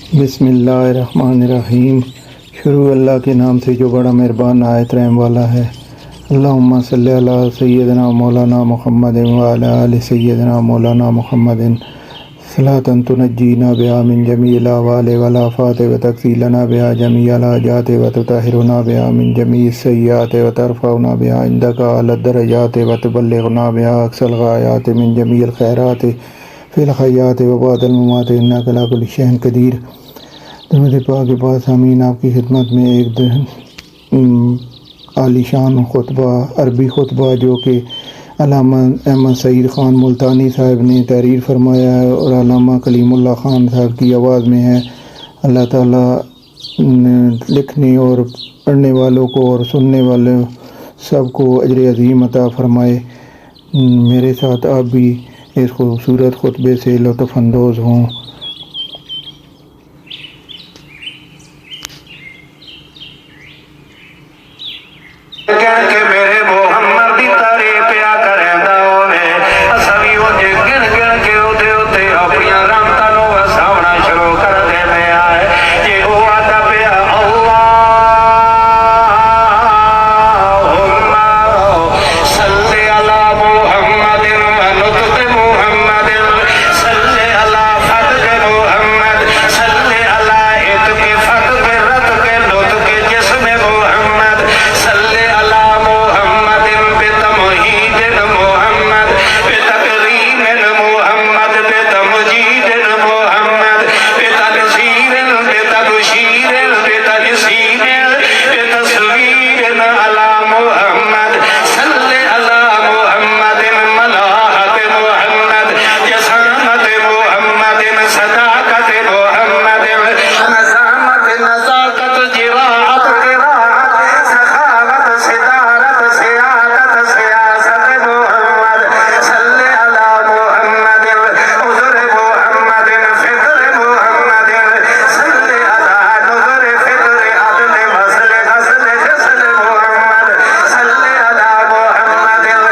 बिस्मिल्लाहिर्रहमानिर्रहीम। शुरू अल्लाह के नाम से जो बड़ा मेहरबान आयत रहम वाला है। अल्लाहुम्मा सल्ली अला सय्यदना मौलाना मुहम्मदिन व अला आलि सय्यदना मौलाना मुहम्मदिन सलातन तुनज्जीना बिहा मिन जमीइल अहवाल वल आफात व तक्सीलना बिहा जमीअल हाजात व तुताहिरुना बिहा मिन जमीइस सय्यात व तरफउना बिहा इंदका अला दरजात व तुबल्लिगुना बिहा अक्सल गायात मिन जमीइल खैरात फिल हयात व बादल ममात इन्नका अला कुल्लि शैइन कदीर। दरूद पाक के पास आमीन। आपकी खिदमत में एक आलीशान खुतबा, अरबी खुतबा जो कि अल्लामा अहमद सईद ख़ान मुल्तानी साहब ने तहरीर फरमाया है और अल्लामा कलीमुल्लाह ख़ान साहब की आवाज़ में है। अल्लाह ताला लिखने और पढ़ने वालों को और सुनने वाले सबको अजर अज़ीम अता फ़रमाए। मेरे साथ आप भी इस खूबसूरत खुतबे से लुत्फ़ अंदोज़ हों। मेरे मोहम्मद दी तारीफ पिया करदा होवे, असवी ओ जे गिन गिन के ओदे ओते अपनी रहमतां नूं वसावना शुरू कर देने आए। जे ओ आदा पिया अल्लाहुम्मा सल्ली अला मुहम्मदिन व नुतक़ मुहम्मदिन सल्ली अला फतक़ मुहम्मद सल्ली अला इतक़ फतक़ रतक़ नुतक़ जिस्म मुहम्मद सल्ली अला मुहम्मदिन बितमहीदिन मुहम्मद बितकरीमिन मुहम्मद बितमजीदिन मुहम्मद बितनसीरिन बितबशीरिन बितनसीरिन बितस्वीरिन अला मुहम्मद सल्ली अला मुहम्मदिन मलाहत मुहम्मद जसामत मुहम्मदिन सदाकत मुहम्मदिन नज़ामत नज़ाकत जिराअत क़िराअत सखावत सिदारत सियादत सियासत मुहम्मद सल्ली अला मुहम्मदिन उज़र मुहम्मदिन फ़िक्र मुहम्मदिन सल्ली अला नुज़र फ़िक्र अदल मसल गसल जसल मुहम्मद सल्ली अला मुहम्मदिन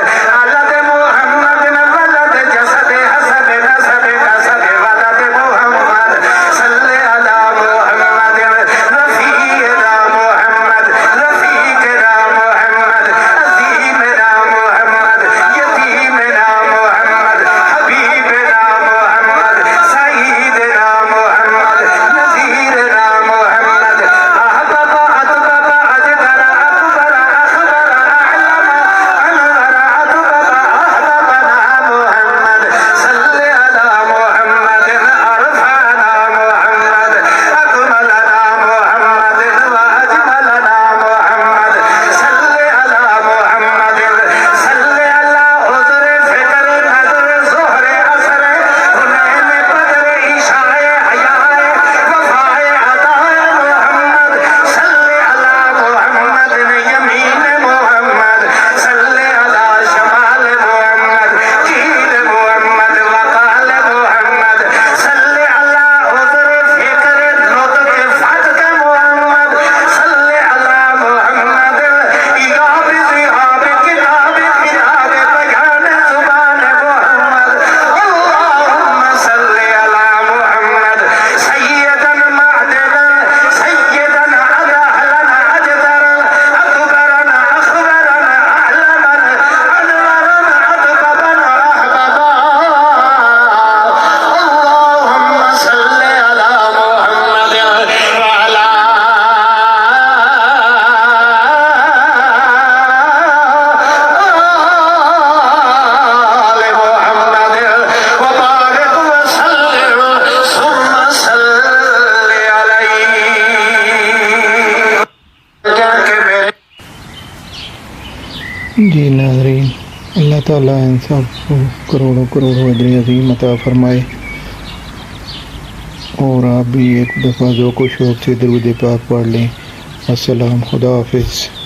अलद मुहम्मदिन वलद जसद हसब नसब कसब वलद मुहम्मद सल्ली अला मुहम्मदिन रफ़ीक़ना मुहम्मद रफ़ीक़ना मुहम्मद अज़ीमना मुहम्मद यतीमना मुहम्मद हबीबना मुहम्मद सईदना मुहम्मद नज़ीरना मुहम्मद अहबब अदबब अजदर अकबर अखबर अअलम अनवर अदबब अहबबना मुहम्मद सल्ली अला मुहम्मदिन अरफ़ना मुहम्मद अकमलना मुहम्मदिन व अजमलना मुहम्मद सल्ली अला मुहम्मदिन सल्ली अला उज़र फ़िक्र नज़र ज़ुहर असर हुनैन बदर इशाए हयाए वफ़ाए अताए मुहम्मद सल्ली अला मुहम्मदिन यमीन मुहम्मद सल्ली अला शमाल मुहम्मद कील मुहम्मद वक़ाल मुहम्मद सल्ली अला उज़र फ़िक्र नुतक़ फ़तक़ मुहम्मद सल्ली अला मुहम्मद इगाब ज़िहाब किताब किताब बयान ज़ुबान मुहम्मद अल्लाहुम्मा सल्ली अला मुहम्मद सय्यदन मअदन सय्यदन अदहलन अजदरन अकबरन अखबरन अअलमन अनवरन अदबबन रहबबा अल्लाहुम्मा सल्ली अला मुहम्मदिन व अला आलि मुहम्मदिन व बारिक व सल्लिम सुम्मा सल्ली अलैहि। जी नाज़रीन, अल्लाह ताला इन सब को करोड़ों करोड़ों अजर अज़ीम अता फ़रमाए। और आप भी एक दफ़ा ज़ौक़ व शौक़ से दरूद पाक पढ़ लें। अस्सलाम, खुदा हाफ़िज़।